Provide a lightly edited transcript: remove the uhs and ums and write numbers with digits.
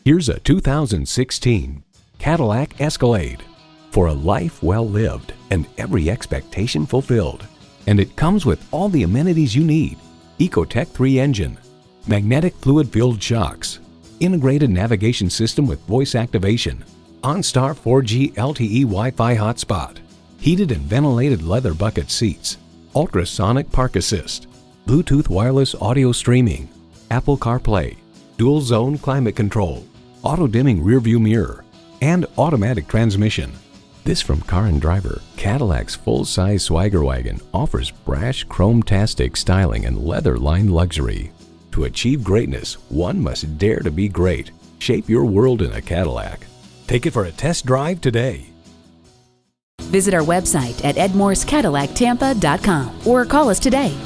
Here's a 2016 Cadillac Escalade. For a life well lived and every expectation fulfilled. And it comes with all the amenities you need. Ecotec 3 engine, magnetic fluid-filled shocks, integrated navigation system with voice activation, OnStar 4G LTE Wi-Fi hotspot, heated and ventilated leather bucket seats, ultrasonic park assist, Bluetooth wireless audio streaming, Apple CarPlay, dual zone climate control, auto-dimming rearview mirror, and automatic transmission. This from Car and Driver, Cadillac's full-size swagger wagon offers brash chrome-tastic styling and leather-lined luxury. To achieve greatness, one must dare to be great. Shape your world in a Cadillac. Take it for a test drive today. Visit our website at edmorsecadillactampa.com or call us today.